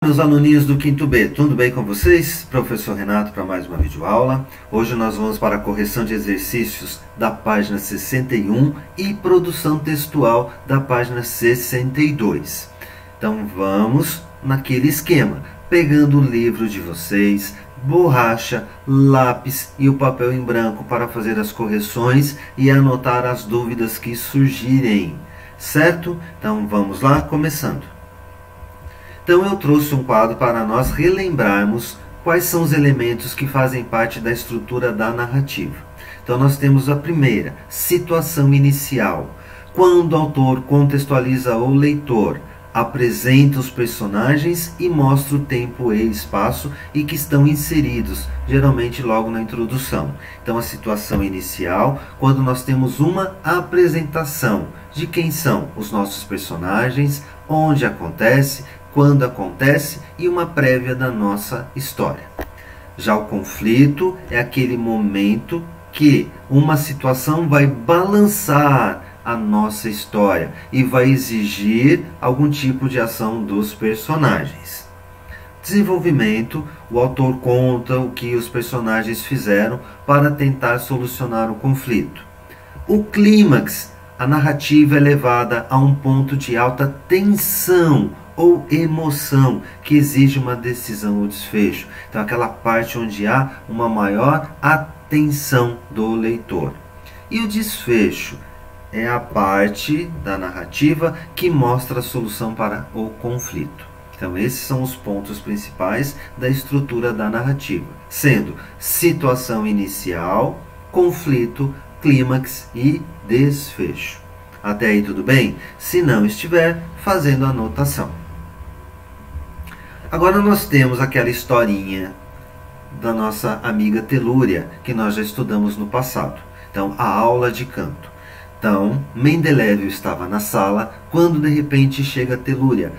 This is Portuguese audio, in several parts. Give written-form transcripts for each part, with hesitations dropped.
Meus aluninhos do quinto B, tudo bem com vocês? Professor Renato para mais uma videoaula. Hoje nós vamos para a correção de exercícios da página 61 e produção textual da página 62. Então vamos naquele esquema, pegando o livro de vocês, borracha, lápis e o papel em branco para fazer as correções e anotar as dúvidas que surgirem, certo? Então vamos lá, começando. Então eu trouxe um quadro para nós relembrarmos quais são os elementos que fazem parte da estrutura da narrativa. Então nós temos a primeira, situação inicial. Quando o autor contextualiza o leitor, apresenta os personagens e mostra o tempo e espaço e que estão inseridos, geralmente logo na introdução. Então a situação inicial, quando nós temos uma apresentação de quem são os nossos personagens, onde acontece, quando acontece e uma prévia da nossa história. Já o conflito é aquele momento que uma situação vai balançar a nossa história e vai exigir algum tipo de ação dos personagens. Desenvolvimento, o autor conta o que os personagens fizeram para tentar solucionar o conflito. O clímax, a narrativa é levada a um ponto de alta tensão ou emoção que exige uma decisão ou desfecho. Então aquela parte onde há uma maior atenção do leitor. E o desfecho é a parte da narrativa que mostra a solução para o conflito. Então esses são os pontos principais da estrutura da narrativa, sendo situação inicial, conflito, clímax e desfecho. Até aí tudo bem? Se não estiver, fazendo a anotação. Agora nós temos aquela historinha da nossa amiga Telúria, que nós já estudamos no passado. Então, a aula de canto. Então, Mendeleev estava na sala, quando de repente chega Telúria,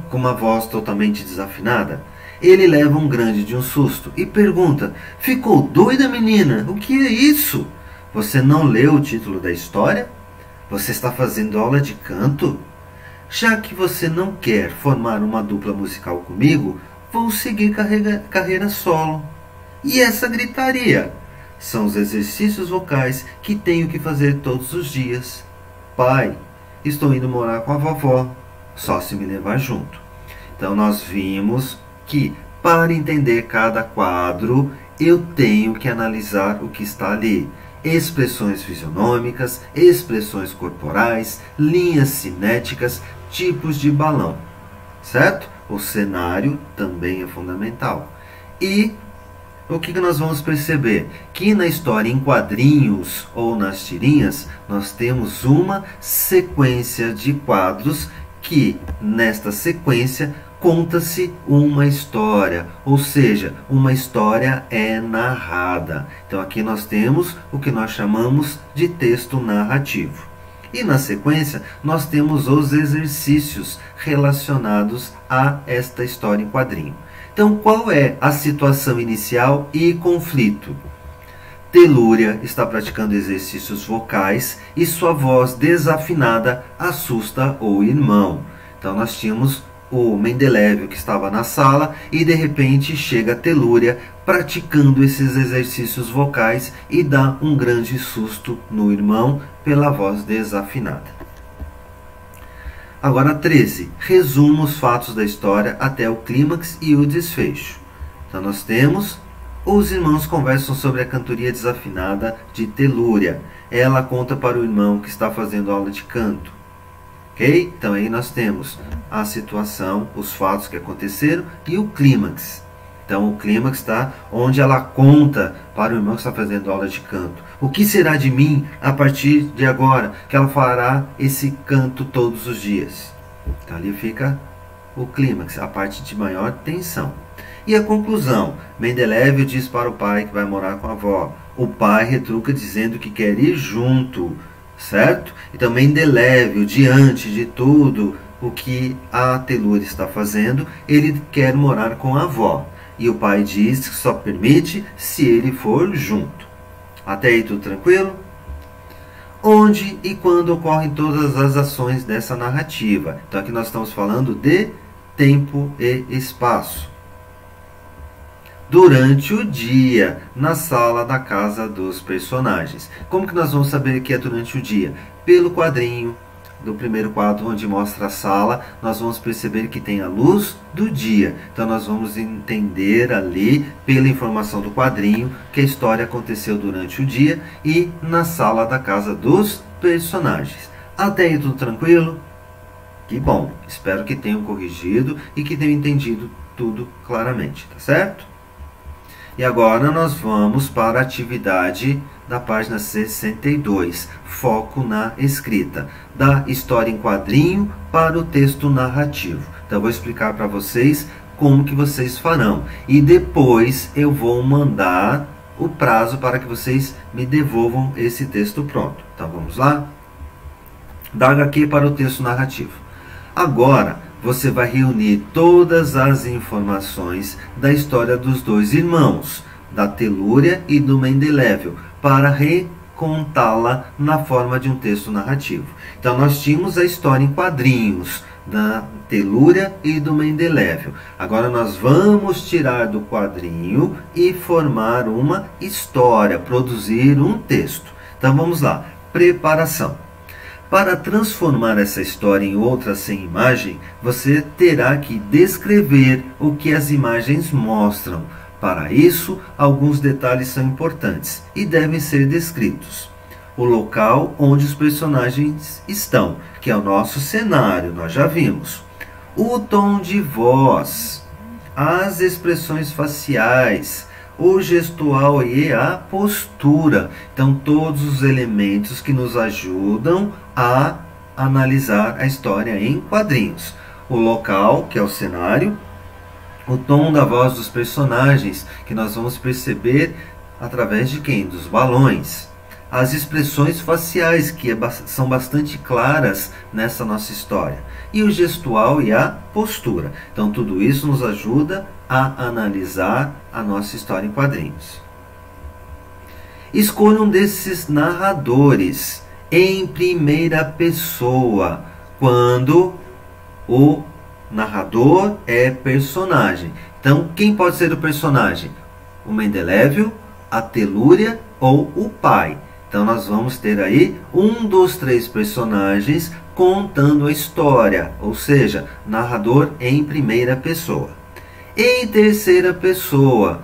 com uma voz totalmente desafinada. Ele leva um grande de um susto e pergunta: ficou doida, menina? O que é isso? Você não leu o título da história? Você está fazendo aula de canto? Já que você não quer formar uma dupla musical comigo, vou seguir carreira solo. E essa gritaria? São os exercícios vocais que tenho que fazer todos os dias. Pai, estou indo morar com a vovó, só se me levar junto. Então nós vimos que para entender cada quadro, eu tenho que analisar o que está ali. Expressões fisionômicas, expressões corporais, linhas cinéticas, tipos de balão, certo? O cenário também é fundamental. E o que nós vamos perceber? Que na história em quadrinhos ou nas tirinhas, nós temos uma sequência de quadros que, nesta sequência, conta-se uma história, ou seja, uma história é narrada. Então aqui nós temos o que nós chamamos de texto narrativo. E na sequência nós temos os exercícios relacionados a esta história em quadrinho. Então qual é a situação inicial e conflito? Telúria está praticando exercícios vocais e sua voz desafinada assusta o irmão. Então nós tínhamos o Mendeleev que estava na sala e de repente chega a Telúria praticando esses exercícios vocais e dá um grande susto no irmão pela voz desafinada. Agora 13. Resuma os fatos da história até o clímax e o desfecho. Então nós temos: os irmãos conversam sobre a cantoria desafinada de Telúria. Ela conta para o irmão que está fazendo aula de canto. Ok? Então aí nós temos a situação, os fatos que aconteceram e o clímax. Então o clímax está onde ela conta para o irmão que está fazendo aula de canto: o que será de mim a partir de agora, que ela fará esse canto todos os dias. Então ali fica o clímax, a parte de maior tensão. E a conclusão: Mendeleev diz para o pai que vai morar com a avó. O pai retruca dizendo que quer ir junto, certo? Então Mendeleev, diante de tudo o que a Telúria está fazendo, ele quer morar com a avó. E o pai diz que só permite se ele for junto. Até aí tudo tranquilo? onde e quando ocorrem todas as ações dessa narrativa. Então aqui nós estamos falando de tempo e espaço. Durante o dia, na sala da casa dos personagens. Como que nós vamos saber que é durante o dia? Pelo quadrinho do primeiro quadro, onde mostra a sala, nós vamos perceber que tem a luz do dia. Então nós vamos entender ali, pela informação do quadrinho, que a história aconteceu durante o dia e na sala da casa dos personagens. Até aí tudo tranquilo? Que bom! Espero que tenham corrigido e que tenham entendido tudo claramente, tá certo? E agora nós vamos para a atividade da página 62, foco na escrita, da história em quadrinho para o texto narrativo. Então eu vou explicar para vocês como que vocês farão. E depois eu vou mandar o prazo para que vocês me devolvam esse texto pronto. Então vamos lá? Da HQ para o texto narrativo. Agora você vai reunir todas as informações da história dos dois irmãos, da Telúria e do Mendelevél, para recontá-la na forma de um texto narrativo. Então nós tínhamos a história em quadrinhos da Telúria e do Mendelevél. Agora nós vamos tirar do quadrinho e formar uma história, produzir um texto. Então vamos lá, preparação. Para transformar essa história em outra sem imagem, você terá que descrever o que as imagens mostram. Para isso, alguns detalhes são importantes e devem ser descritos. O local onde os personagens estão, que é o nosso cenário, nós já vimos. O tom de voz, as expressões faciais, o gestual e a postura. Então, todos os elementos que nos ajudam a analisar a história em quadrinhos. O local, que é o cenário, o tom da voz dos personagens, que nós vamos perceber através de quem? Dos balões. As expressões faciais, que são bastante claras nessa nossa história. E o gestual e a postura. Então, tudo isso nos ajuda a analisar a nossa história em quadrinhos. Escolha um desses narradores em primeira pessoa, quando o narrador é personagem. Então, quem pode ser o personagem? O Mendelevél, a Telúria ou o pai. Então, nós vamos ter aí um dos três personagens contando a história, ou seja, narrador em primeira pessoa. Em terceira pessoa,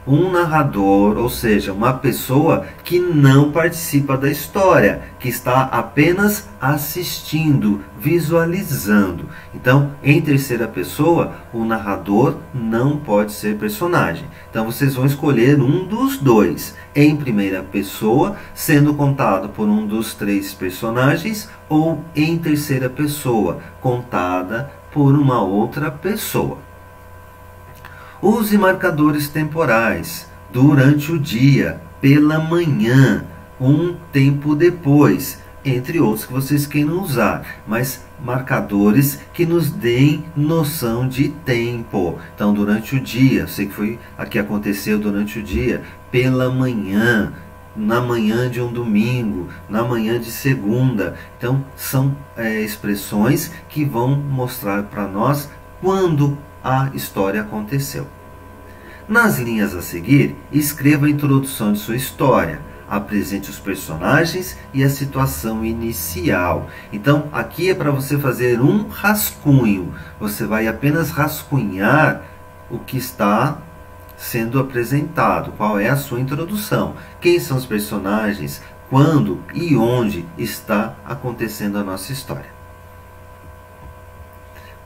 um narrador, ou seja, uma pessoa que não participa da história, que está apenas assistindo, visualizando. Então, em terceira pessoa, o narrador não pode ser personagem. Então, vocês vão escolher um dos dois, em primeira pessoa, sendo contado por um dos três personagens, ou em terceira pessoa, contada por uma outra pessoa. Use marcadores temporais durante o dia, pela manhã, um tempo depois, entre outros que vocês queiram usar, mas marcadores que nos deem noção de tempo. Então, durante o dia, eu sei que foi aqui aconteceu durante o dia, pela manhã, na manhã de um domingo, na manhã de segunda. Então, são expressões que vão mostrar para nós quando a história aconteceu. Nas linhas a seguir, escreva a introdução de sua história. Apresente os personagens e a situação inicial. Então, aqui é para você fazer um rascunho. Você vai apenas rascunhar o que está sendo apresentado. Qual é a sua introdução? Quem são os personagens? Quando e onde está acontecendo a nossa história?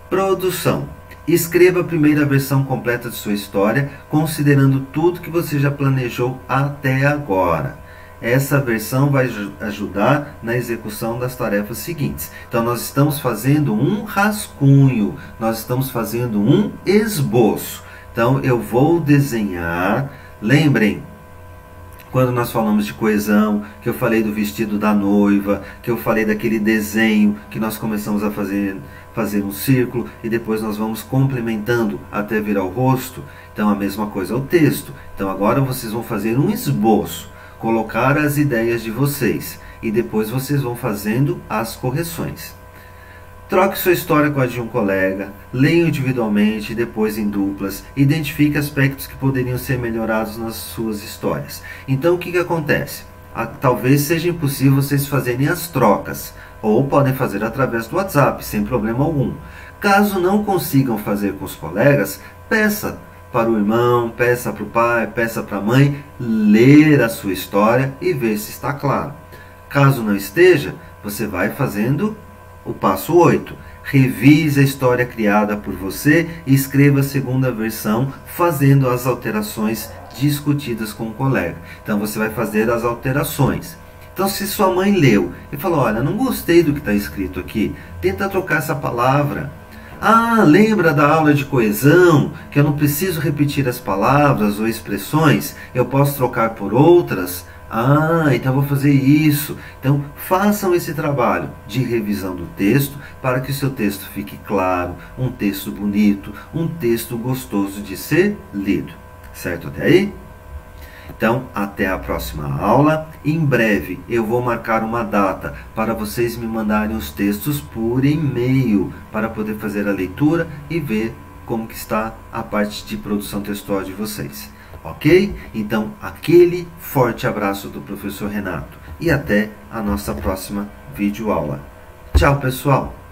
Produção. Escreva a primeira versão completa de sua história, considerando tudo que você já planejou até agora. Essa versão vai ajudar na execução das tarefas seguintes. Então, nós estamos fazendo um rascunho, nós estamos fazendo um esboço. Então, eu vou desenhar. Lembrem, quando nós falamos de coesão, que eu falei do vestido da noiva, que eu falei daquele desenho que nós começamos a fazer um círculo e depois nós vamos complementando até virar o rosto. Então, a mesma coisa é o texto. Então, agora vocês vão fazer um esboço, colocar as ideias de vocês. e depois vocês vão fazendo as correções. Troque sua história com a de um colega, leia individualmente, depois em duplas, identifique aspectos que poderiam ser melhorados nas suas histórias. Então o que acontece? Talvez seja impossível vocês fazerem as trocas, ou podem fazer através do WhatsApp, sem problema algum. Caso não consigam fazer com os colegas, peça para o irmão, peça para o pai, peça para a mãe ler a sua história e ver se está claro. Caso não esteja, você vai fazendo o passo 8. Revise a história criada por você e escreva a segunda versão, fazendo as alterações discutidas com o colega. Então você vai fazer as alterações. Então se sua mãe leu e falou, olha, não gostei do que está escrito aqui, tenta trocar essa palavra. Ah, lembra da aula de coesão, que eu não preciso repetir as palavras ou expressões, eu posso trocar por outras? Ah, então vou fazer isso. Então façam esse trabalho de revisão do texto para que o seu texto fique claro, um texto bonito, um texto gostoso de ser lido. Certo até aí? Então, até a próxima aula. Em breve eu vou marcar uma data para vocês me mandarem os textos por e-mail para poder fazer a leitura e ver como que está a parte de produção textual de vocês. Ok? Então, aquele forte abraço do professor Renato e até a nossa próxima videoaula. Tchau, pessoal!